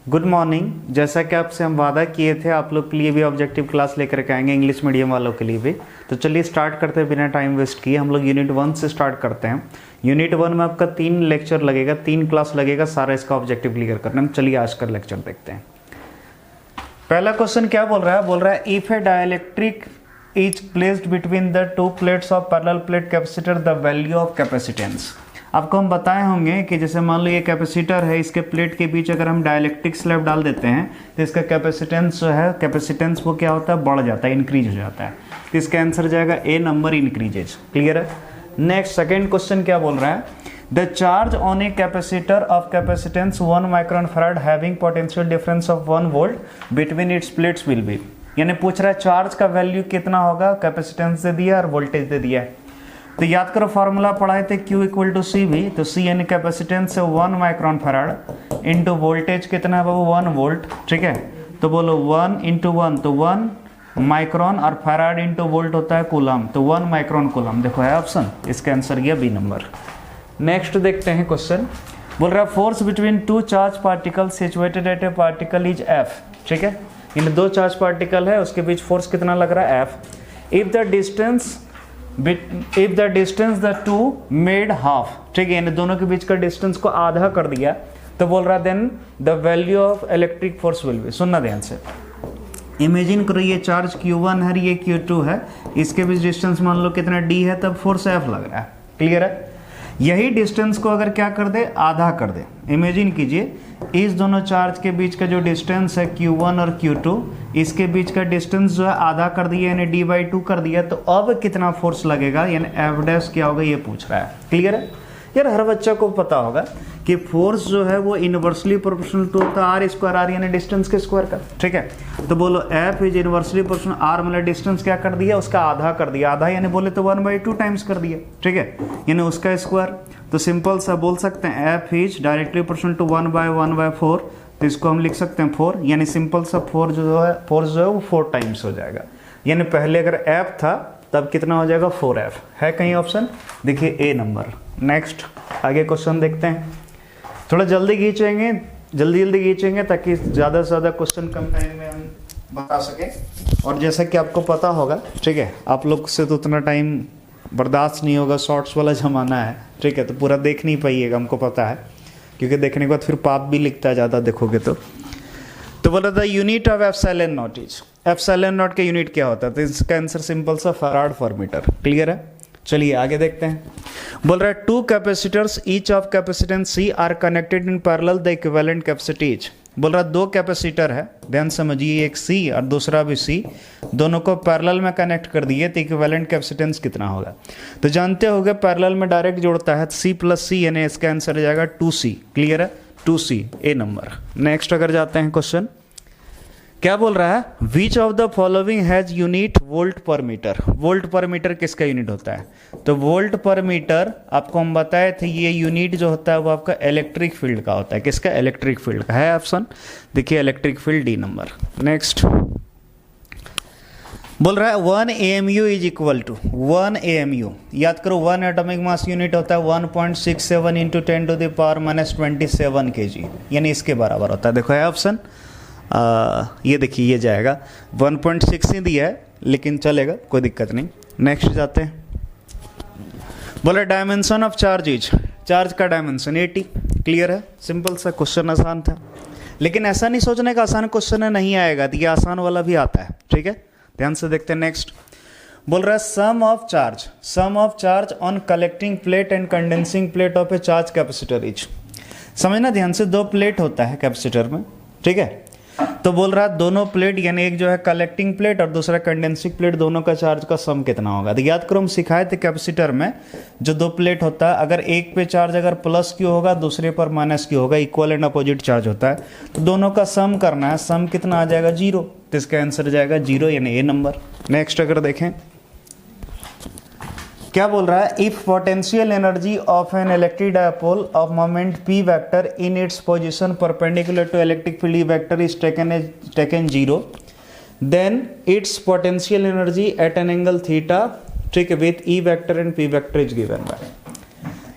Good morning. जैसा कि आपसे हम वादा किए थे, आप लोग के लिए भी ऑब्जेक्टिव क्लास लेकर के आएंगे, इंग्लिश मीडियम वालों के लिए भी। तो चलिए स्टार्ट करते हैं बिना टाइम वेस्ट किए। हम लोग यूनिट 1 से स्टार्ट करते हैं। यूनिट 1 में आपका 3 लेक्चर लगेगा, 3 क्लास लगेगा सारा इसका ऑब्जेक्टिव क्लियर करने में। चलिए आज का लेक्चर देखते हैं। पहला क्वेश्चन क्या बोल रहा है? बोल रहा है if A dielectric is placed between the two plates of parallel plate capacitor the value of capacitance. आपको हम बताए होंगे कि जैसे मान लो ये कैपेसिटर है, इसके प्लेट के बीच अगर हम डाइलेक्ट्रिक स्लैब डाल देते हैं तो इसका कैपेसिटेंस जो है, कैपेसिटेंस वो क्या होता है, बढ़ जाता है, इंक्रीज हो जाता है। तो इसका आंसर जाएगा ए नंबर, इंक्रीजेज। क्लियर है। नेक्स्ट सेकंड क्वेश्चन क्या बोल रहा है? The charge on a capacitor of capacitance 1 micron farad having potential difference of 1 volt between its plates will be. यानी पूछ रहा है चार्ज का वैल्यू कितना होगा, कैपेसिटेंस दे दिया और वोल्टेज दे दिया है। तो याद करो फॉर्मूला पढ़ाए थे Q इक्वल टू सी भी। तो C यानी कैपेसिटेंस है 1 माइक्रोन फैराड इंटू वोल्टेज कितना है बाबू, 1 वोल्ट। ठीक है, तो बोलो 1 इंटू 1 तो 1 माइक्रोन और फैराड इंटू वोल्ट होता है कूलम, तो 1 माइक्रोन कूलम। देखो है ऑप्शन, इसका आंसर गया बी नंबर। नेक्स्ट देखते हैं क्वेश्चन। बोल रहा है force between two charge particle situated at A particle is F। ठीक है, इन दो चार्ज पार्टिकल है, उसके बीच फोर्स कितना लग रहा है, F। If the distance the two made half. ठीक है, इन दोनों के बीच का डिस्टेंस को आधा कर दिया, तो बोल रहा then the value of electric force will be. सुनना ध्यान से, इमेजिन करो ये चार्ज Q1 है, ये Q2 है, इसके बीच डिस्टेंस मान लो कितना D है, तब फोर्स F लग रहा है। क्लियर है। यही डिस्टेंस को अगर क्या कर दे, आधा कर दे। इमेजिन कीजिए इस दोनों चार्ज के बीच का जो डिस्टेंस है Q1 और Q2, इसके बीच का डिस्टेंस जो है आधा कर दिया, यानी D/2 कर दिया, तो अब कितना फोर्स लगेगा, यानी F डैश क्या होगा, ये पूछ रहा है। क्लियर है यार, हर बच्चा को पता होगा कि फोर्स जो है वो इनवर्सली प्रोपोर्शनल टू होता है R² R यानी डिस्टेंस के स्क्वायर का। ठीक है, तो बोलो F is inversely proportional R, मतलब डिस्टेंस क्या कर दिया, उसका आधा कर दिया। आधा यानी बोले तो 1/2 टाइम्स कर दिया। ठीक है, यानी उसका स्क्वायर। तो सिंपल सा बोल सकते हैं F is directly proportional to 1/1/4, तो इसको हम लिख सकते हैं 4। यानी सिंपल सा फोर्स जो है वो 4 टाइम्स हो जाएगा। यानी पहले अगर F था तब कितना हो जाएगा, 4F। है कहीं ऑप्शन? देखिए ए नंबर। नेक्स्ट आगे क्वेश्चन देखते हैं। थोड़ा जल्दी खींचेंगे, जल्दी खींचेंगे ताकि ज़्यादा से ज़्यादा क्वेश्चन कम टाइम में हम बता सकें। और जैसा कि आपको पता होगा, ठीक है, आप लोग से तो उतना टाइम बर्दाश्त नहीं होगा, शॉर्ट्स वाला ज़माना है। ठीक है, तो पूरा देख नहीं पाइएगा, हमको पता है, क्योंकि देखने के बाद फिर पाप भी लिखता है ज़्यादा देखोगे तो बोला था unit of epsilon naught is. Epsilon naught का यूनिट क्या होता है? तो इसका आंसर सिंपल सा फैराड पर मीटर। क्लियर है। चलिए आगे देखते हैं। बोल रहा है two capacitors each of capacitance C are connected in parallel the equivalent capacity is. बोल रहा है दो कैपेसिटर है, ध्यान समझिए, एक C और दूसरा भी C, दोनों को पैरेलल में कनेक्ट कर दिए तो इक्विवेलेंट कैपेसिटेंस कितना होगा? तो जानते होगे पैरेलल में डायरेक्ट जोड़ता है C + C, यानी इसका आंसर हो जाएगा 2C। क्लियर है, 2C ए नंबर। नेक्स्ट अगर जाते हैं क्वेश्चन, क्या बोल रहा है? Which of the following has unit volt पर मीटर। वोल्ट पर मीटर किसका यूनिट होता है? तो वोल्ट पर मीटर आपको हम बताए थे, ये यूनिट जो होता है वो आपका इलेक्ट्रिक फील्ड का होता है। किसका? इलेक्ट्रिक फील्ड का। है ऑप्शन, देखिए electric field D number. Next बोल रहा है 1 AMU is equal to 1 AMU। याद करो 1 एटॉमिक मास यूनिट होता है 1.67 इंटू 10⁻27 kg, यानी इसके बराबर होता है। देखो है ऑप्शन, ये देखिए ये जाएगा 1.6 ही दिया है, लेकिन चलेगा, कोई दिक्कत नहीं। नेक्स्ट जाते हैं। बोले dimension of charge is. Charge का डायमेंशन 80। क्लियर है, सिंपल सा क्वेश्चन, आसान था। लेकिन ऐसा नहीं सोचने का आसान क्वेश्चन है नहीं आएगा, तो ये आसान वाला भी आता है। ठीक है, ध्यान से देखते हैं। नेक्स्ट बोल रहा है sum of charge on collecting plate and condensing plate of a charge capacitor is. समझना ध्यान से, दो प्लेट होता है कैपेसिटर में। ठीक है, तो बोल रहा है दोनों प्लेट, यानी एक जो है कलेक्टिंग प्लेट और दूसरा कंडेंसिंग प्लेट, दोनों का चार्ज का सम कितना होगा? तो याद करो हम सिखाए थे कैपेसिटर में जो दो प्लेट होता है, अगर एक पे चार्ज अगर +Q होगा, दूसरे पर -Q होगा, इक्वल एंड अपोजिट चार्ज होता है, तो दोनों का सम करना है। सम कितना आ जाएगा? 0। तो इसका आंसर जाएगा 0, यानी ए नंबर। नेक्स्ट अगर देखें, क्या बोल रहा है? If potential energy of an electric dipole of moment p vector in its position perpendicular to electric field E vector is taken 0, then its potential energy at an angle theta, ठीक है, with E vector and P vector is given by.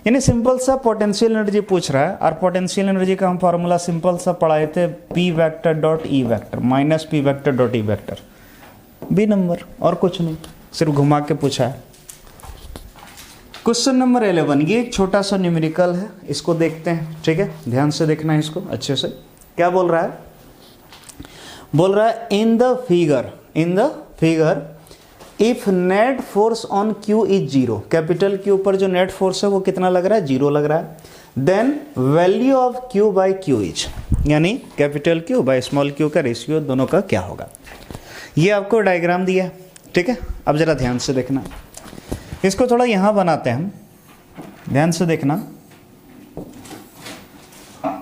यानी simple सा potential energy पूछ रहा है, और potential energy का हम फॉर्मूला सिंपल सा पढ़ाए थे, P vector dot E vector minus P vector dot E vector, B number, और कुछ नहीं, सिर्फ घुमा के पूछा है। क्वेश्चन नंबर 11, ये एक छोटा सा न्यूमेरिकल है, इसको देखते हैं, ठीक है, ध्यान से देखना है इसको अच्छे से। क्या बोल रहा है? बोल रहा है in the figure if net force on Q is zero, capital Q पर जो नेट फोर्स है वो कितना लग रहा है? जीरो लग रहा है। Then value of Q by Q is, यानी capital Q by small Q का रेशियो दोनों का क्या होगा। ये आपको डायग्राम दिया है, ठीक है। अब जरा ध्यान से देखना, इसको थोड़ा यहाँ बनाते हैं हम, ध्यान से देखना।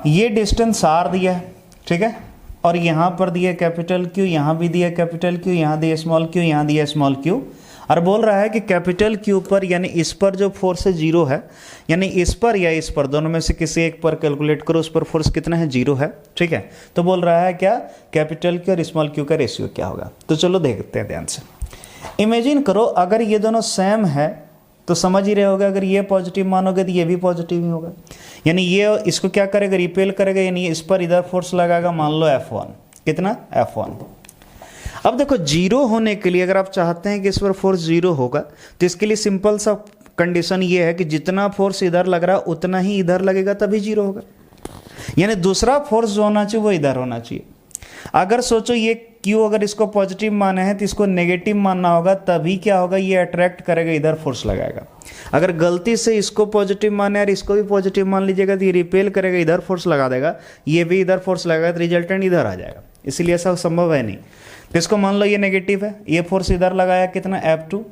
ये डिस्टेंस आर दिया है, ठीक है, और यहाँ पर दिया कैपिटल क्यू, यहाँ भी दिया कैपिटल क्यू, यहाँ दिया स्मॉल क्यू, यहाँ दिया स्मॉल क्यू, और बोल रहा है कि कैपिटल क्यू पर यानी इस पर जो फोर्स है जीरो है, यानी इस पर या इस पर दोनों में से किसी एक पर कैलकुलेट करो, उस पर फोर्स कितना है? जीरो है, ठीक है। तो बोल रहा है क्या, कैपिटल क्यू और स्मॉल क्यू का रेशियो क्या होगा। तो चलो देखते हैं ध्यान से। इमेजिन करो अगर ये दोनों सेम है तो समझ ही रहे होगा, अगर ये पॉजिटिव मानोगे तो ये भी पॉजिटिव ही होगा, यानी ये इसको क्या करेगा? रिपेल करेगा, यानी इस पर इधर फोर्स लगाएगा, मान लो F1, कितना? F1। अब देखो जीरो होने के लिए अगर आप चाहते हैं कि इस पर फोर्स जीरो होगा तो इसके लिए सिंपल सा कंडीशन ये है कि जितना फोर्स इधर लग रहा है उतना ही इधर लगेगा, तभी जीरो होगा। यानी दूसरा फोर्स जो होना चाहिए वो इधर होना चाहिए। अगर सोचो ये क्यू अगर इसको पॉजिटिव माना है तो इसको नेगेटिव मानना होगा, तभी क्या होगा? ये अट्रैक्ट करेगा, इधर फोर्स लगाएगा। अगर गलती से इसको पॉजिटिव माने और इसको भी पॉजिटिव मान लीजिएगा तो ये रिपेल करेगा, इधर फोर्स लगा देगा, ये भी इधर फोर्स लगाएगा, तो रिजल्टेंट इधर आ जाएगा। इसीलिए ऐसा संभव है नहीं। तो इसको मान लो ये नेगेटिव है, ये फोर्स इधर लगाया, कितना? F2,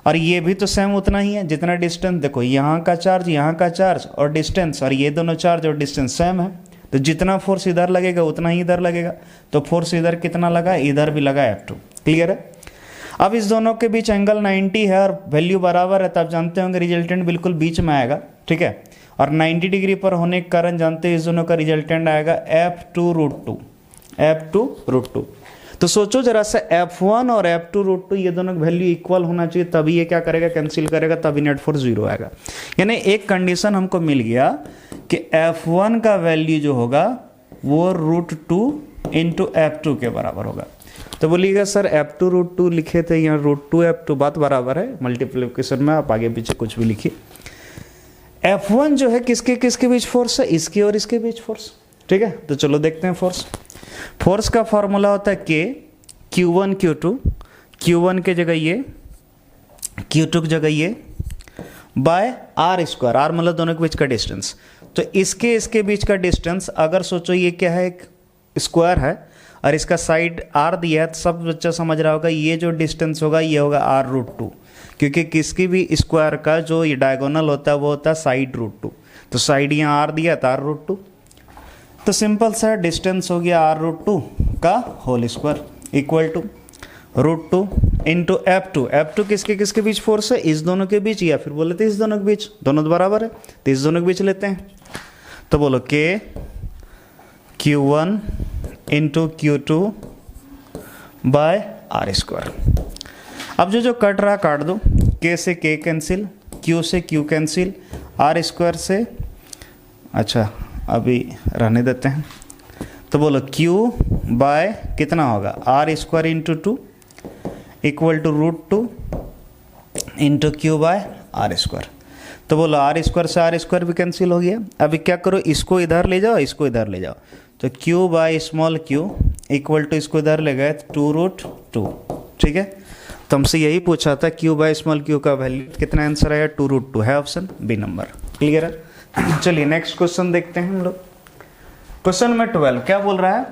और ये भी तो सेम उतना ही है जितना डिस्टेंस, देखो यहाँ का चार्ज और डिस्टेंस, और ये दोनों चार्ज और डिस्टेंस सेम है, तो जितना फोर्स इधर लगेगा उतना ही इधर लगेगा। तो फोर्स इधर कितना लगा? इधर भी लगा F2, क्लियर है। अब इस दोनों के बीच एंगल 90 है और वैल्यू बराबर है, तो आप जानते होंगे रिजल्टेंट बिल्कुल बीच में आएगा, ठीक है। और 90 डिग्री पर होने के कारण जानते हैं इस दोनों का रिजल्टेंट आएगा F2√2। तो सोचो जरा सा, F1 और F2√2 ये दोनों वैल्यू इक्वल होना चाहिए, तभी ये क्या करेगा? कैंसिल करेगा, तभी नेट फोर्स जीरो आएगा। यानी एक कंडीशन हमको मिल गया कि F1 का वैल्यू जो होगा वो √2 इंटू F2 के बराबर होगा। तो बोलिएगा सर F2√2 लिखे थे, यहाँ √2 F2, बात बराबर है, मल्टीप्लिकेशन में आप आगे पीछे कुछ भी लिखिए। F1 जो है किसके किसके बीच फोर्स है? इसके और इसके बीच फोर्स, ठीक है। तो चलो देखते हैं फोर्स का फॉर्मूला होता है K, Q1 Q2, Q1 के जगह ये, Q2 की जगह ये, बाय R स्क्वायर, R मतलब दोनों के बीच का डिस्टेंस। तो इसके बीच का डिस्टेंस अगर सोचो ये क्या है? एक स्क्वायर है और इसका साइड R दिया है, तो सब बच्चा समझ रहा होगा ये जो डिस्टेंस होगा ये होगा R√2, क्योंकि किसकी भी स्क्वायर का जो ये डायगोनल होता है वो होता है साइड √2। तो साइड यहाँ R दिया था R√2, तो सिंपल सा डिस्टेंस हो गया R√2 का whole square equal to √2 into F2 किसके किसके बीच फोर्स है? इस दोनों के बीच, या फिर बोले तो इस दोनों के बीच, दोनों बराबर है तो इस दोनों के बीच लेते हैं। तो बोलो K Q1 into Q2 by R square. अब जो कट रहा काट दो, K से K कैंसिल, Q से Q कैंसिल, R स्क्वायर से, अच्छा अभी रहने देते हैं। तो बोलो Q बाय कितना होगा? R square into 2 equal to √2 into Q by R square. तो बोलो R स्क्वायर से R स्क्वायर भी कैंसिल हो गया। अभी क्या करो, इसको इधर ले जाओ, इसको इधर ले जाओ, तो Q by small q equal to, इसको इधर ले गए 2√2, ठीक है। तो हमसे यही पूछा था Q बाय स्मॉल q का वैल्यू कितना, आंसर आया 2√2 है, ऑप्शन बी नंबर, क्लियर है। चलिए नेक्स्ट क्वेश्चन देखते हैं हम लोग। क्वेश्चन नंबर 12 क्या बोल रहा है?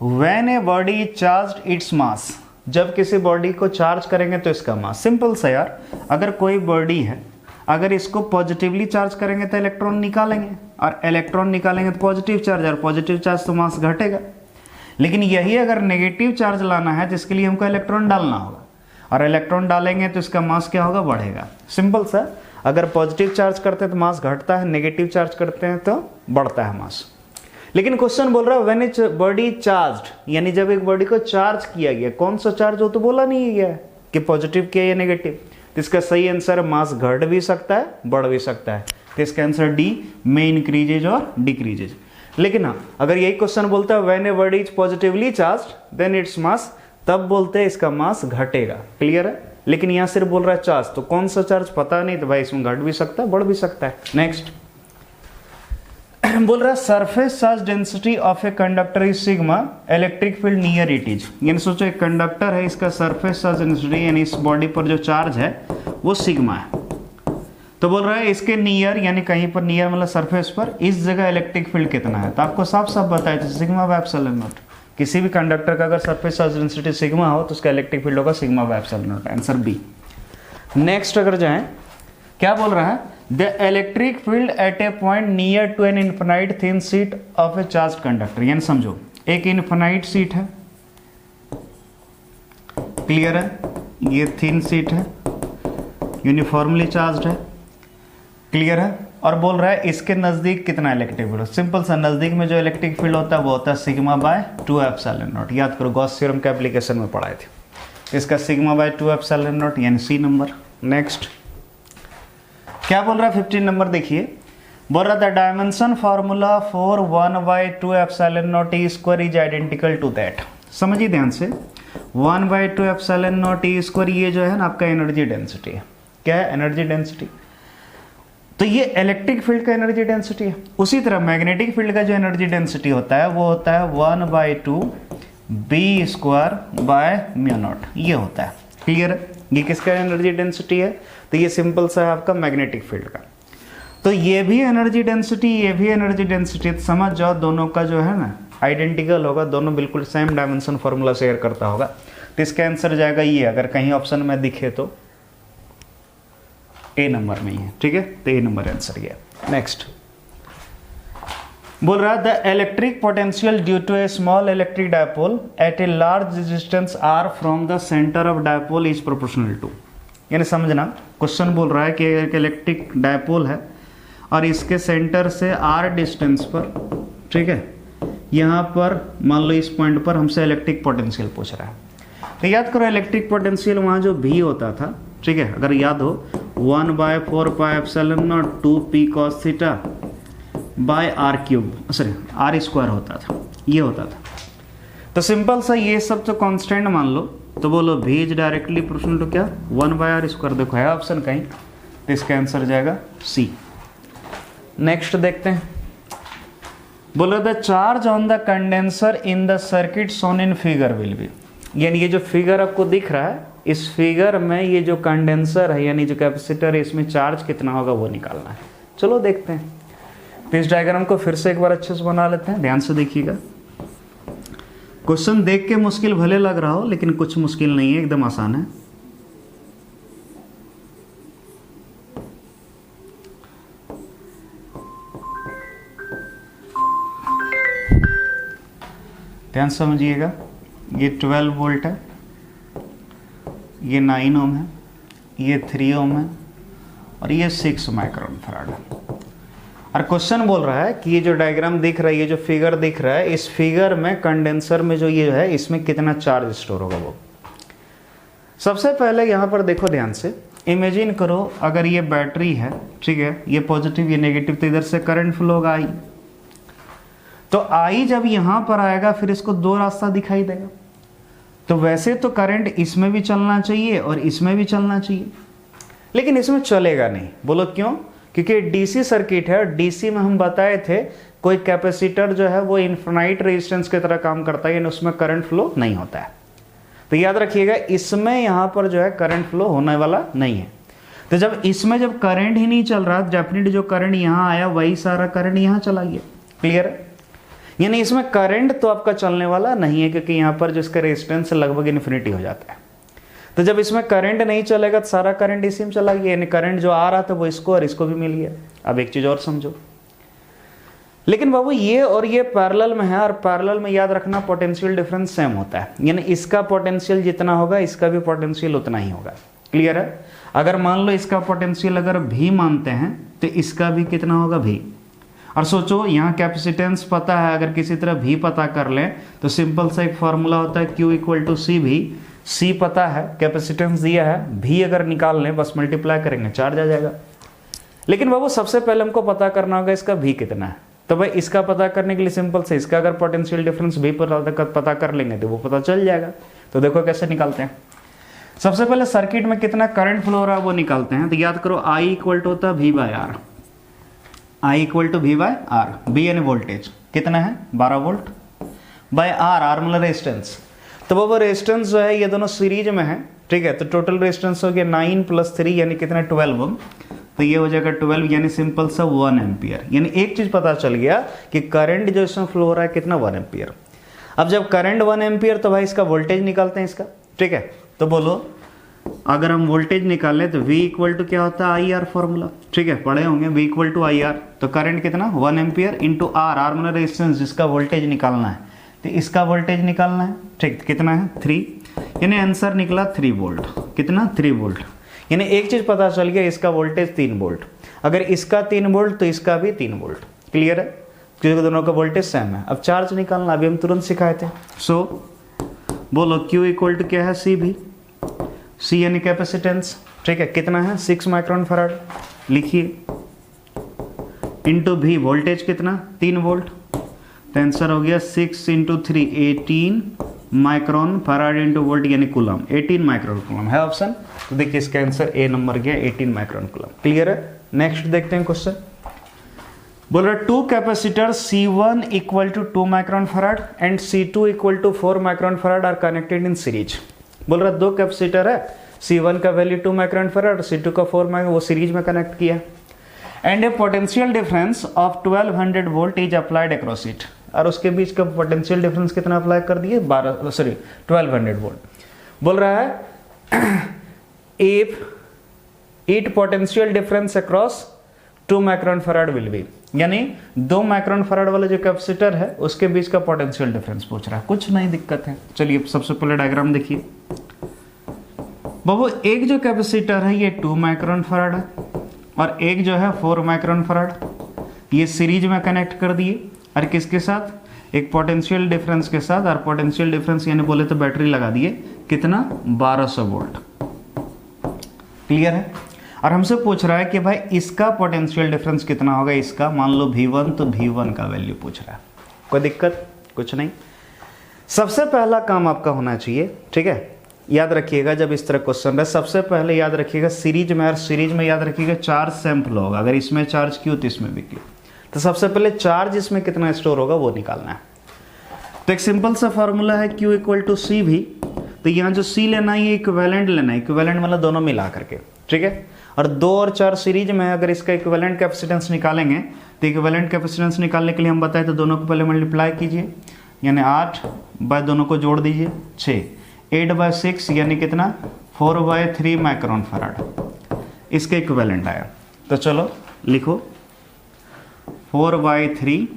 When a body is charged its mass, जब किसी बॉडी को चार्ज करेंगे तो इसका मास। सिंपल सा यार, अगर कोई बॉडी है, अगर इसको पॉजिटिवली चार्ज करेंगे तो इलेक्ट्रॉन निकालेंगे, और इलेक्ट्रॉन निकालेंगे तो पॉजिटिव चार्ज, और पॉजिटिव चार्ज तो मास घटेगा। लेकिन यही अगर नेगेटिव चार्ज लाना है तो इसके लिए हमको इलेक्ट्रॉन डालना होगा, और इलेक्ट्रॉन डालेंगे तो इसका मास क्या होगा? बढ़ेगा। सिंपल सा, अगर पॉजिटिव चार्ज करते हैं तो मास घटता है, नेगेटिव चार्ज करते हैं तो बढ़ता है मास। लेकिन क्वेश्चन बोल रहा है व्हेन इज बॉडी चार्ज्ड, यानी जब एक बॉडी को चार्ज किया गया, कौन सा चार्ज हो तो बोला नहीं गया कि पॉजिटिव किया या नेगेटिव। तो इसका सही आंसर मास घट भी सकता है, बढ़ भी सकता है। तो इसका आंसर डी, में इंक्रीजेज और डिक्रीजेज। लेकिन हाँ, अगर यही क्वेश्चन बोलता है when a word is positively charged then its mass, तब बोलते हैं इसका मास घटेगा। क्लियर है? लेकिन यहाँ सिर्फ बोल रहा है चार्ज, तो कौन सा चार्ज पता नहीं, तो भाई इसमें घट भी सकता है बढ़ भी सकता है। नेक्स्ट बोल रहा है surface charge density of a conductor is sigma, electric field near it is. यानी सोचो एक कंडक्टर है, इसका सरफेस चार्ज डेंसिटी यानी इस बॉडी पर जो चार्ज है वो सिग्मा है। तो बोल रहा है इसके नियर, यानी कहीं पर नियर मतलब सरफेस पर, इस जगह इलेक्ट्रिक फील्ड कितना है। तो आपको साफ साफ बताया सिग्मा बाय एप्सिलॉन नॉट। किसी भी कंडक्टर का अगर सरफेस चार्ज डेंसिटी सिग्मा हो तो उसका इलेक्ट्रिक फील्ड होगा sigma by epsilon naught. Answer B. Next अगर जाएं, क्या बोल रहा है, the electric field at a point near to an infinite thin sheet of a charge conductor. यानी समझो एक इनफिनाइट शीट है, क्लियर है, ये थिन शीट है, यूनिफॉर्मली चार्ज्ड है, क्लियर है, और बोल रहा है इसके नजदीक कितना इलेक्ट्रिक फील्ड। सिंपल सा, नजदीक में जो इलेक्ट्रिक फील्ड होता है वो होता है सिग्मा बाय 2 एप्सिलॉन नॉट। याद करो गॉस थ्योरम के एप्लीकेशन में पढ़ाए थे। इसका सिग्मा बाय 2 एप्सिलॉन नॉट यानी सी नंबर। नेक्स्ट क्या बोल रहा है 15 नंबर देखिए, बोल रहा था dimension formula for 1/2 epsilon naught E square is identical to that. समझिए ध्यान से, 1/2 एप्सिलॉन नॉट ई स्क्वायर ये जो है ना आपका एनर्जी डेंसिटी है। क्या है? Energy density. तो ये इलेक्ट्रिक फील्ड का एनर्जी डेंसिटी है। उसी तरह मैग्नेटिक फील्ड का जो एनर्जी डेंसिटी होता है वो होता है 1/2 B square by mu naught, ये होता है। क्लियर है? ये किसका एनर्जी डेंसिटी है? तो ये सिंपल सा है आपका मैग्नेटिक फील्ड का। तो ये भी एनर्जी डेंसिटी, ये भी एनर्जी डेंसिटी, तो समझ जाओ दोनों का जो है ना आइडेंटिकल होगा, दोनों बिल्कुल सेम डायमेंशन फॉर्मूला शेयर करता होगा। तो इसका आंसर जाएगा ये, अगर कहीं ऑप्शन में दिखे तो ए नंबर में ही है। ठीक है, तो ए नंबर आंसर ये। नेक्स्ट बोल रहा है the electric potential due to a small electric dipole at a large distance R from the centre of dipole is proportional to. यानी समझना, क्वेश्चन बोल रहा है कि एक इलेक्ट्रिक डायपोल है और इसके सेंटर से आर डिस्टेंस पर, ठीक है, यहाँ पर मान लो इस पॉइंट पर हमसे इलेक्ट्रिक पोटेंशियल पूछ रहा है। तो याद करो इलेक्ट्रिक पोटेंशियल वहाँ जो भी होता था, ठीक है, अगर याद हो 1/4 pi epsilon naught 2 P cos theta by R cube, sorry R square होता था, ये होता था। तो सिंपल सा ये सब तो कांस्टेंट मान लो, तो बोलो v is directly proportional to क्या 1/r स्क्वायर। देखो है ऑप्शन कहीं, तो इसका आंसर जाएगा सी। नेक्स्ट देखते हैं, बोलो the charge on the condenser in the circuit shown in figure will be. यानी ये जो फिगर आपको दिख रहा है, इस फिगर में ये जो कंडेंसर है यानी जो कैपेसिटर है, इसमें चार्ज कितना होगा वो निकालना है। चलो देखते हैं। तो इस डायग्राम को फिर से एक बार अच्छे से बना लेते हैं, ध्यान से देखिएगा। क्वेश्चन देख के मुश्किल भले लग रहा हो लेकिन कुछ मुश्किल नहीं है, एकदम आसान है। ध्यान समझिएगा, ये 12 वोल्ट है, ये 9 ओम है, ये 3 ओम है और ये 6 माइक्रोन फैराड है। और क्वेश्चन बोल रहा है कि ये जो डायग्राम दिख रहा है, ये जो फिगर दिख रहा है, इस फिगर में कंडेंसर में जो ये है इसमें कितना चार्ज स्टोर होगा वो। सबसे पहले यहाँ पर देखो ध्यान से, इमेजिन करो अगर ये बैटरी है, ठीक है, ये पॉजिटिव ये नेगेटिव, तो इधर से करंट फ्लो होगा आई। तो आई जब यहाँ पर आएगा फिर इसको दो रास्ता दिखाई देगा। तो वैसे तो करंट इसमें भी चलना चाहिए और इसमें भी चलना चाहिए, लेकिन इसमें चलेगा नहीं। बोलो क्यों? क्योंकि डीसी सर्किट है, डीसी में हम बताए थे कोई कैपेसिटर जो है वो इनफिनाइट रेजिस्टेंस की तरह काम करता है, यानी उसमें करंट फ्लो नहीं होता है। तो याद रखिएगा इसमें यहाँ पर जो है करंट फ्लो होने वाला नहीं है। तो जब इसमें जब करंट ही नहीं चल रहा, डेफिनेटली जो करंट यहाँ आया वही सारा करंट यहाँ चला गया। क्लियर है? यानी इसमें करंट तो आपका चलने वाला नहीं है, क्योंकि यहाँ पर जो इसका रेजिस्टेंस लगभग इन्फिनिटी हो जाता है। तो जब इसमें करंट नहीं चलेगा तो सारा करंट इसी में चला गया, यानी करंट जो आ रहा था वो इसको और इसको भी मिल गया। अब एक चीज और समझो, लेकिन बाबू ये और ये पैरेलल में है, और पैरेलल में याद रखना पोटेंशियल डिफरेंस सेम होता है, यानी इसका पोटेंशियल जितना होगा इसका भी पोटेंशियल उतना ही होगा। क्लियर है? अगर मान लो इसका पोटेंशियल अगर भी मानते हैं तो इसका भी कितना होगा भी। और सोचो यहाँ कैपेसिटेंस पता है, अगर किसी तरह भी पता कर लें तो सिंपल सा एक फॉर्मूला होता है Q = CV। C पता है, कैपेसिटेंस दिया है, भी अगर निकाल लें बस मल्टीप्लाई करेंगे चार्ज आ जाएगा। लेकिन बाबू सबसे पहले हमको पता करना होगा इसका भी कितना है। तो भाई इसका पता करने के लिए सिंपल से इसका अगर पोटेंशियल डिफरेंस भी पता कर लेंगे तो वो पता चल जाएगा। तो देखो कैसे निकालते हैं। सबसे पहले सर्किट में कितना करंट फ्लो हो रहा है वो निकालते हैं। तो याद करो I इक्वल टू होता है V by R, I equal to V by R, B यानी वोल्टेज कितना है 12 वोल्ट बाय आर मतलब रेजिस्टेंस। तो वो रेजिस्टेंस जो है ये दोनों सीरीज में है, ठीक है। तो टोटल रेजिस्टेंस हो गया 9 + 3 यानी कितना 12 ओम। तो ये हो जाएगा 12 यानी सिंपल सा 1 एम्पियर। यानी एक चीज पता चल गया कि करंट जो इसमें फ्लो हो रहा है कितना 1 एम्पियर। अब जब करंट 1 एम्पियर तो भाई इसका वोल्टेज निकालते हैं इसका, ठीक है। तो बोलो अगर हम वोल्टेज निकालें तो V इक्वल टू क्या होता है IR फॉर्मूला, ठीक है, पढ़े होंगे। V इक्वल टू IR, तो करंट कितना 1 एम्पियर इंटू R मतलब रेजिस्टेंस जिसका वोल्टेज निकालना है। तो इसका वोल्टेज निकालना है, ठीक, कितना है 3, यानी आंसर निकला 3 वोल्ट। कितना 3 वोल्ट। यानी एक चीज पता चल गया इसका वोल्टेज 3 वोल्ट। अगर इसका 3 वोल्ट तो इसका भी 3 वोल्ट। क्लियर है, क्योंकि दोनों का वोल्टेज सेम है। अब चार्ज निकालना अभी हम तुरंत सिखाए थे। सो बोलो Q इक्वल टू क्या है CV, C यानी कैपेसिटेंस, ठीक है, कितना है 6 माइक्रोन फराड लिखिए, इंटू V वोल्टेज कितना 3 वोल्ट। तो आंसर हो गया 6 × 3 18 माइक्रोन फराड इंटू वोल्ट यानी कूलम, 18 माइक्रोन कूलम है ऑप्शन। तो देखिए इसका आंसर ए नंबर गया 18 माइक्रोन कूलम। क्लियर है। नेक्स्ट देखते हैं क्वेश्चन। बोल रहा 2 capacitor C1 equal to 2 micron farad and C2 equal to 4 micron farad are connected in series. बोल रहा 2 कैपेसिटर है, C1 का वैल्यू 2 माइक्रोन फराड, C2 का 4 माइक्रोन, वो सीरीज में कनेक्ट किया। And A potential difference of 1200 volt is applied across it, और उसके बीच का पोटेंशियल डिफरेंस कितना अप्लाई कर दिए 1200 वोल्ट। बोल रहा है if it potential difference across 2 micron farad will be, यानी 2 माइक्रोन फराड वाला जो कैपेसिटर है उसके बीच का पोटेंशियल डिफरेंस पूछ रहा है। कुछ नहीं दिक्कत है। चलिए सबसे पहले डायग्राम देखिए। बाबू एक जो कैपेसिटर है ये 2 माइक्रोन फराड है और एक जो है 4 माइक्रोन फराड, ये सीरीज में कनेक्ट कर दिए और किसके साथ, एक पोटेंशियल डिफरेंस के साथ। और पोटेंशियल डिफरेंस यानी बोले तो बैटरी लगा दिए, कितना 1200 वोल्ट। क्लियर है। और हमसे पूछ रहा है कि भाई इसका पोटेंशियल डिफरेंस कितना होगा, इसका मान लो V1, तो V1 का वैल्यू पूछ रहा है। कोई दिक्कत कुछ नहीं। सबसे पहला काम आपका होना चाहिए, ठीक है, याद रखिएगा जब इस तरह क्वेश्चन रहे, सबसे पहले याद रखिएगा सीरीज में, और सीरीज में याद रखिएगा चार्ज सेम फ्लो होगा। अगर इसमें चार्ज Q तो इसमें भी Q। तो सबसे पहले चार्ज इसमें कितना स्टोर होगा वो निकालना है। तो एक सिंपल सा फॉर्मूला है Q इक्वल टू C भी। तो यहाँ जो C लेना है ये इक्विवेलेंट लेना है, इक्विवेलेंट मतलब दोनों मिला करके, ठीक है। और 2 और 4 सीरीज में है, अगर इसका इक्विवेलेंट कैपेसिटेंस निकालेंगे तो इक्विवेलेंट कैपेसिटेंस निकालने के लिए हम बताएं तो दोनों को पहले मल्टीप्लाई कीजिए, यानी 8 बाय दोनों को जोड़ दीजिए 6, 8/6 यानी कितना 4/3 माइक्रोन फराड, इसके इक्विवेलेंट आया। तो चलो लिखो 4/3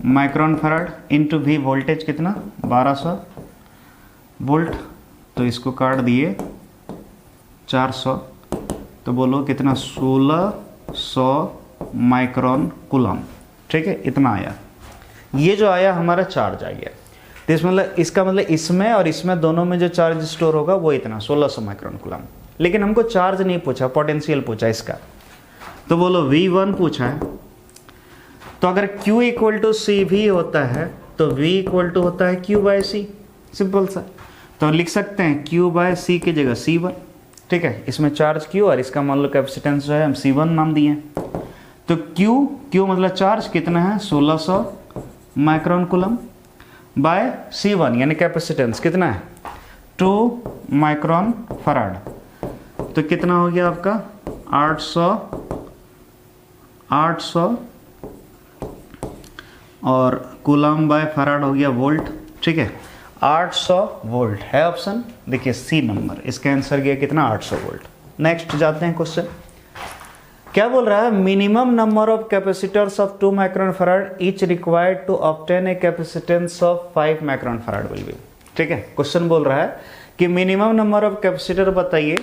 micron farad into V voltage कितना 1200 वोल्ट। तो इसको काट दिए 400, तो बोलो कितना 1600 माइक्रोन कूलम, ठीक है, इतना आया। ये जो आया हमारा चार्ज आ गया। तो इसमें मतलब इसका मतलब इसमें और इसमें दोनों में जो चार्ज स्टोर होगा वो इतना 1600 माइक्रोन कूलम। लेकिन हमको चार्ज नहीं पूछा, पोटेंशियल पूछा इसका। तो बोलो V1 पूछा है, तो अगर Q इक्वल टू CV होता है तो V इक्वल टू होता है Q/C, सिंपल सा। तो लिख सकते हैं Q/C की जगह C1, ठीक है। इसमें चार्ज Q और इसका मान लो कैपेसिटेंस जो है हम C1 नाम दिए। तो Q मतलब चार्ज कितना है 1600 माइक्रोन कूलम बाय C1 यानी कैपेसिटेंस कितना है 2 माइक्रोन फराड। तो कितना हो गया आपका 800 और कूलम बाय फराड हो गया वोल्ट, ठीक है। 800 वोल्ट है ऑप्शन, देखिए C नंबर, इसका आंसर गया कितना 800 वोल्ट। नेक्स्ट जाते हैं क्वेश्चन। क्या बोल रहा है, minimum number of capacitors of 2 micron farad each required to obtain a capacitance of 5 micron farad will be, ठीक है। क्वेश्चन बोल रहा है कि मिनिमम नंबर ऑफ कैपेसिटर बताइए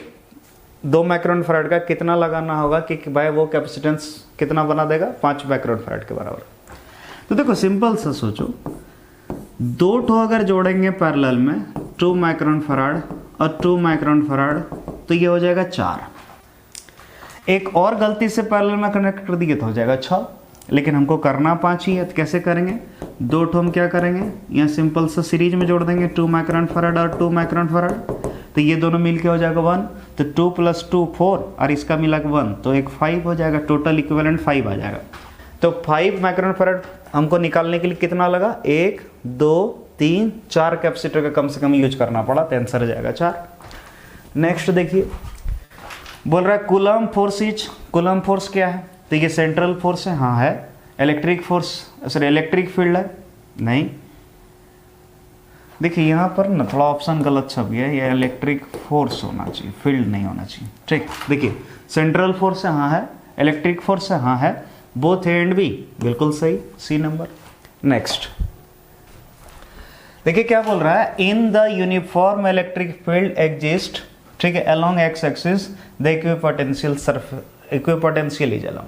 2 माइक्रोन फराड का कितना लगाना होगा कि भाई वो कैपेसिटेंस कितना बना देगा 5 माइक्रोन फराड के बराबर। तो देखो सिंपल सा सोचो, 2 ठो अगर जोड़ेंगे पैरेलल में 2 माइक्रोन फराड और 2 माइक्रोन फराड तो ये हो जाएगा 4। एक और गलती से पैरेलल में कनेक्ट कर दिए तो हो जाएगा 6, लेकिन हमको करना 5 ही है, तो कैसे करेंगे? 2 ठो हम क्या करेंगे, यहाँ सिंपल सा सीरीज में जोड़ देंगे 2 माइक्रोन फैराड और 2 माइक्रोन फैराड, तो ये दोनों मिलके हो जाएगा 1, तो 2 + 2 4 और इसका मिला 1, तो एक 5 हो जाएगा, टोटल इक्विवेलेंट 5 आ जाएगा। तो 5 माइक्रोन फैराड हमको निकालने के लिए कितना लगा? 1 2 3 4 कैपेसिटर का कम से कम यूज करना पड़ा, तो आंसर हो जाएगा 4। नेक्स्ट देखिए, बोल रहा है coulomb force is, coulomb force क्या है? तो ये सेंट्रल फोर्स है, हाँ है। Electric force, sorry electric field है, नहीं। देखिए यहाँ पर ना थोड़ा ऑप्शन गलत छप गया है, ये इलेक्ट्रिक फोर्स होना चाहिए, फील्ड नहीं होना चाहिए। ठीक, देखिए सेंट्रल फोर्स है, हाँ है। इलेक्ट्रिक फोर्स है, हाँ है। बोथ ए एंड बी, बिल्कुल सही, सी नंबर। नेक्स्ट देखिए क्या बोल रहा है, in the uniform electric field exist, ठीक है, along x axis the equipotential equipotential is along,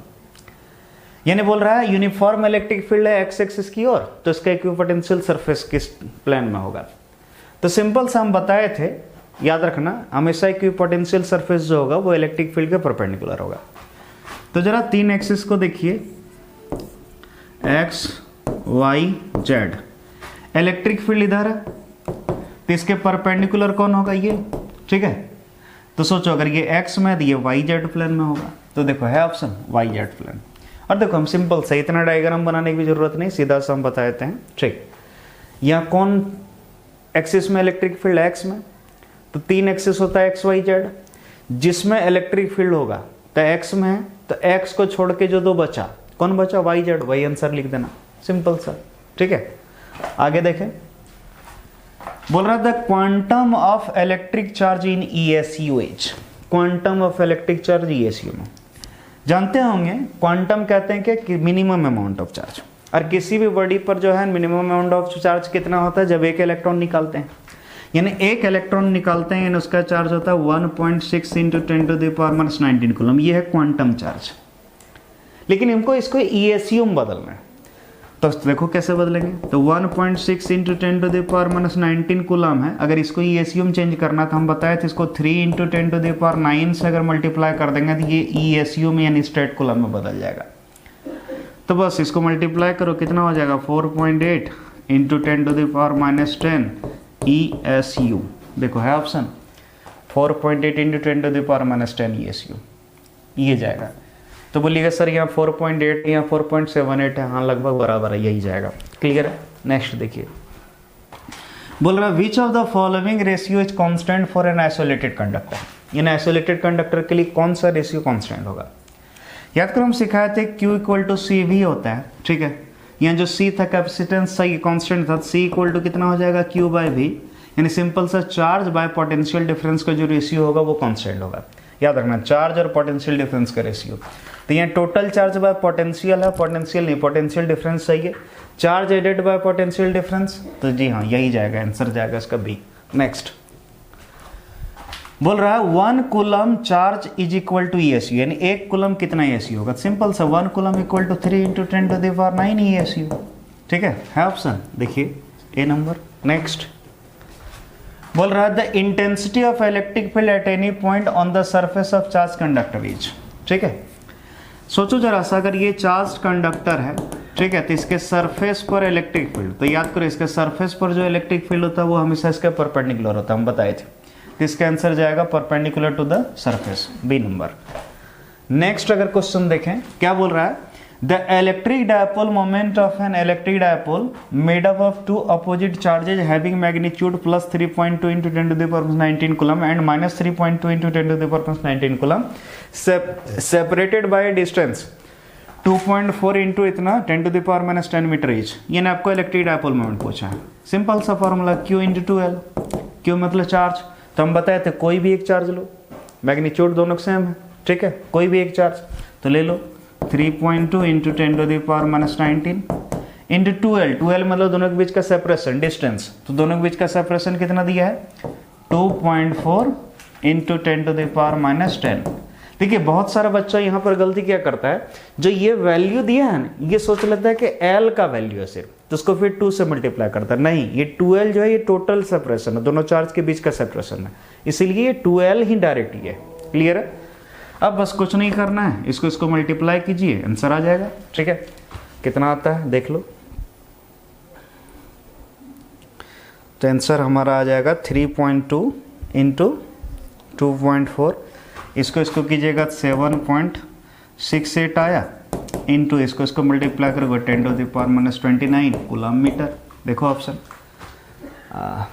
यानी बोल रहा है यूनिफॉर्म इलेक्ट्रिक फील्ड है एक्स एक्सिस की ओर, तो इसका इक्विपोटेंशियल सरफेस किस प्लेन में होगा? तो सिंपल सा हम बताए थे, याद रखना, हमेशा इक्विपोटेंशियल सरफेस जो होगा वो इलेक्ट्रिक फील्ड के परपेंडिकुलर होगा। तो जरा 3 एक्सिस को देखिए, X Y Z, electric field इधर है, तो इसके परपेंडिकुलर कौन होगा? ये, ठीक है। तो सोचो अगर ये एक्स में है तो ये वाई जेड प्लेन में होगा, तो देखो है ऑप्शन वाई जेड प्लेन। और देखो हम सिंपल से इतना डायग्राम बनाने की भी जरूरत नहीं, सीधा सा हम बता देते हैं। ठीक, यहाँ कौन एक्सिस में इलेक्ट्रिक फील्ड? एक्स में, तो 3 एक्सिस होता है एक्स वाई जेड, जिसमें इलेक्ट्रिक फील्ड होगा तो एक्स में है, तो एक्स को छोड़ के जो 2 बचा, कौन बचा? वाई जेड, वही आंसर लिख देना, सिंपल सा। ठीक है, आगे देखें, बोल रहा था quantum of electric charge in ESUH, quantum of electric charge ESU में जानते होंगे, क्वांटम कहते हैं कि मिनिमम अमाउंट ऑफ चार्ज, और किसी भी बॉडी पर जो है मिनिमम अमाउंट ऑफ चार्ज कितना होता है? जब एक इलेक्ट्रॉन निकालते हैं, यानी एक इलेक्ट्रॉन निकालते हैं, यानी उसका चार्ज होता है 1.6 × 10⁻19 कूलम, ये है क्वांटम चार्ज। लेकिन हमको इसको ESU में बदलना है, तो देखो कैसे बदलेंगे, तो 1.6 × 10⁻19 कूलम है, अगर इसको ESU में चेंज करना तो हम बताए थे इसको 3 × 10⁹ से अगर मल्टीप्लाई कर देंगे तो ये ESU में यानी स्ट्रेट कूलम में बदल जाएगा। तो बस इसको मल्टीप्लाई करो, कितना हो जाएगा? 4.8 × 10⁻10 ESU, देखो है ऑप्शन 4.8 × 10⁻10 ESU, ये जाएगा। तो बोलिएगा सर यहाँ 4.8 यहाँ 4.78 है, हाँ लगभग बराबर है, यही जाएगा। क्लियर है? नेक्स्ट देखिए, बोल रहा है which of the following ratio is constant for an isolated conductor, in isolated conductor के लिए कौन सा रेशियो कांस्टेंट होगा? याद करो हम सिखाए थे Q = C भी होता है, ठीक है। यहाँ जो C था कैपेसिटेंस सही कांस्टेंट था, C = कितना हो जाएगा? Q/V, यानी सिंपल सा चार्ज बाय पोटेंशियल डिफरेंस का जो रेशियो होगा वो कांस्टेंट होगा। याद रखना, चार्ज और पोटेंशियल डिफरेंस का रेशियो। तो यहाँ टोटल चार्ज बाय पोटेंशियल है, पोटेंशियल नहीं, पोटेंशियल डिफरेंस सही है, charge added by potential difference, तो जी हाँ यही जाएगा, आंसर जाएगा इसका बी। नेक्स्ट बोल रहा है 1 coulomb charge is equal to ESU, यानी 1 कूलम कितना ESU होगा? सिंपल सा 1 कूलम = 3 × 10⁹ ESU, ठीक है ऑप्शन देखिए ए नंबर। नेक्स्ट बोल रहा है the intensity of electric field at any point on the surface of charge conductor is, ठीक है। सोचो जरा सा, अगर ये चार्ज कंडक्टर है, ठीक है, तो इसके सरफेस पर इलेक्ट्रिक फील्ड, तो याद करो इसके सरफेस पर जो इलेक्ट्रिक फील्ड होता है वो हमेशा इसके परपेंडिकुलर होता है, हम बताए थे। तो इसका आंसर जाएगा perpendicular to the surface, B number. Next अगर क्वेश्चन देखें, क्या बोल रहा है? The electric dipole moment of an electric dipole made up of 2 opposite charges having magnitude +3.2 × 10⁻19 coulomb and -3.2 × 10⁻19 coulomb separated by distance 2.4 × इतना 10⁻10 मीटर ईच, यानी आपको electric dipole moment पूछा है। सिंपल सा फॉर्मूला Q × 2L, Q मतलब charge, तो हम बताए थे कोई भी एक चार्ज लो, मैग्नीट्यूड दोनों सेम है, ठीक है, कोई भी एक चार्ज तो ले लो 3.2 × 10⁻19 इंटू 2L, 2L मतलब दोनों के बीच का सेपरेशन डिस्टेंस, तो दोनों के बीच का सेपरेशन कितना दिया है? 2.4 × 10⁻10। देखिए बहुत सारा बच्चा यहाँ पर गलती क्या करता है, जो ये वैल्यू दिया है ना, ये सोच लेता है कि L का वैल्यू है सिर्फ, तो उसको फिर 2 से मल्टीप्लाई करता है। नहीं, ये 2L जो है ये टोटल सेपरेशन है, दोनों चार्ज के बीच का सेपरेशन है, इसीलिए ये 2L ही डायरेक्ट ही है। क्लियर है? अब बस कुछ नहीं करना है, इसको मल्टीप्लाई कीजिए, आंसर आ जाएगा। ठीक है, कितना आता है देख लो। तो आंसर हमारा आ जाएगा 3.2 इंटू 2.4, इसको कीजिएगा 7.68 आया, इंटू इसको मल्टीप्लाई करोगे 10⁻⁻29 कूलम मीटर। देखो ऑप्शन,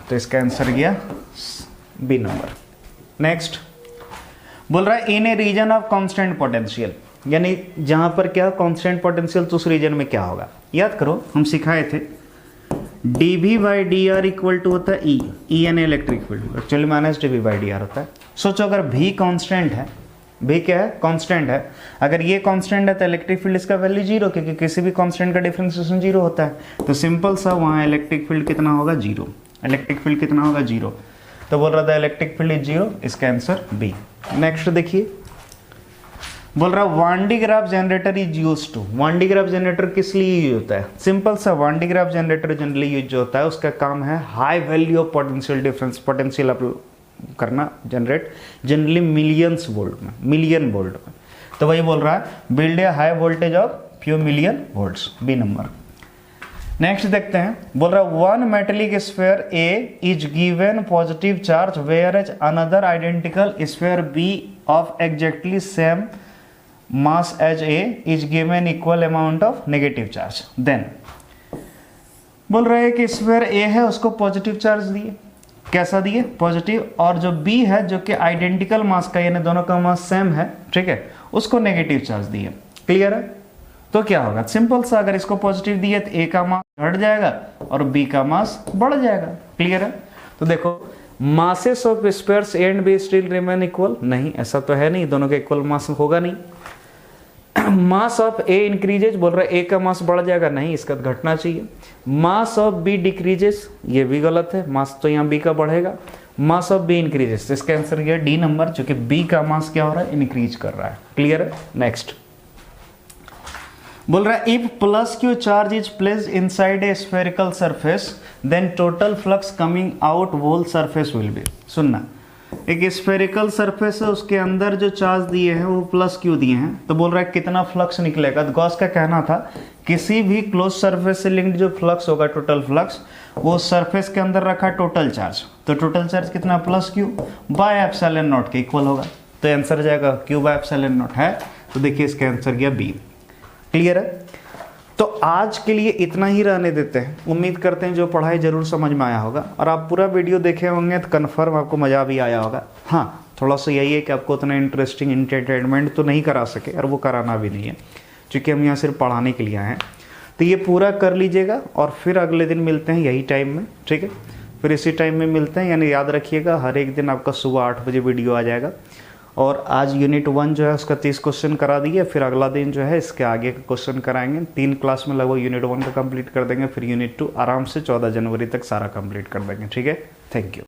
तो इसका आंसर गया बी नंबर। नेक्स्ट बोल रहा है इन ए रीजन ऑफ कांस्टेंट पोटेंशियल, यानी जहां पर क्या कांस्टेंट पोटेंशियल तो उस रीजन में क्या होगा, याद करो हम सिखाए थे dV/dr इक्वल टू होता है E यानी electric field, actually minus dV/dr होता है। सोचो अगर V कांस्टेंट है, V क्या है कांस्टेंट है, अगर ये कांस्टेंट है तो इलेक्ट्रिक फील्ड इसका वैल्यू जीरो, क्योंकि किसी भी कांस्टेंट का डिफरेंशिएशन जीरो होता है। तो सिंपल सा वहाँ इलेक्ट्रिक फील्ड कितना होगा, जीरो। इलेक्ट्रिक फील्ड कितना होगा, जीरो। तो बोल रहा था इलेक्ट्रिक फील्ड इज जीरो, इसका आंसर बी। नेक्स्ट देखिए, बोल रहा Van de Graaff generator is use to. Van de Graaff generator किस लिए यूज होता है, सिंपल सा Van de Graaff generator generally use जो होता है उसका काम है high value of potential difference, potential करना जनरेट, जनरली मिलियंस वोल्ट में, मिलियन वोल्ट में। तो वही बोल रहा है build a high voltage of few million volts, B number. Next देखते हैं, बोल रहा one metallic sphere A is given positive charge whereas another identical sphere B of exactly same mass as A is given equal amount of negative charge. Then बोल रहा है कि sphere ए है उसको पॉजिटिव चार्ज दिए, कैसा दिए, positive, और जो बी है जो कि आइडेंटिकल मास का यानी दोनों का मास सेम है, ठीक है, उसको नेगेटिव चार्ज दिए। क्लियर है, तो क्या होगा, सिंपल सा अगर इसको पॉजिटिव दिए तो ए का मास घट जाएगा और बी का मास बढ़ जाएगा। क्लियर है, तो देखो masses of spheres A and be still remain equal, नहीं ऐसा तो है नहीं, दोनों का इक्वल मास होगा नहीं। मास ऑफ ए इंक्रीजेज, बोल रहा है ए का मास बढ़ जाएगा, नहीं इसका घटना चाहिए। मास ऑफ बी डिक्रीजेस, ये भी गलत है, मास तो यहाँ बी का बढ़ेगा। मास ऑफ बी इंक्रीजेस, इसका आंसर ये डी नंबर, क्योंकि बी का मास क्या हो रहा है, इंक्रीज कर रहा है। क्लियर है, नेक्स्ट बोल रहा है if plus Q charge is placed inside a spherical surface then total flux coming out whole surface will be. सुनना, एक स्फेरिकल सरफेस है उसके अंदर जो चार्ज दिए हैं वो प्लस क्यू दिए हैं, तो बोल रहा है कितना फ्लक्स निकलेगा। तो गॉस का कहना था किसी भी क्लोज सरफेस से लिंक्ड जो फ्लक्स होगा, टोटल फ्लक्स, वो सरफेस के अंदर रखा टोटल चार्ज, तो टोटल चार्ज कितना, plus Q by epsilon not के इक्वल होगा। तो आंसर जाएगा क्यू बाय एप्सिलॉन नॉट है, तो देखिए इसका आंसर गया बी। क्लियर है, तो आज के लिए इतना ही रहने देते हैं। उम्मीद करते हैं जो पढ़ाई जरूर समझ में आया होगा, और आप पूरा वीडियो देखे होंगे तो कन्फर्म आपको मज़ा भी आया होगा। हाँ, थोड़ा सा यही है कि आपको उतना इंटरेस्टिंग एंटरटेनमेंट तो नहीं करा सके, और वो कराना भी नहीं है, क्योंकि हम यहाँ सिर्फ पढ़ाने के लिए आए हैं। तो ये पूरा कर लीजिएगा और फिर अगले दिन मिलते हैं यही टाइम में, ठीक है, फिर इसी टाइम में मिलते हैं। यानी याद रखिएगा हर एक दिन आपका सुबह 8 बजे वीडियो आ जाएगा। और आज यूनिट 1 जो है उसका 30 क्वेश्चन करा दिए, फिर अगला दिन जो है इसके आगे का क्वेश्चन कराएंगे। 3 क्लास में लगभग यूनिट 1 का कंप्लीट कर देंगे, फिर यूनिट 2 आराम से 14 जनवरी तक सारा कंप्लीट कर देंगे। ठीक है, थैंक यू।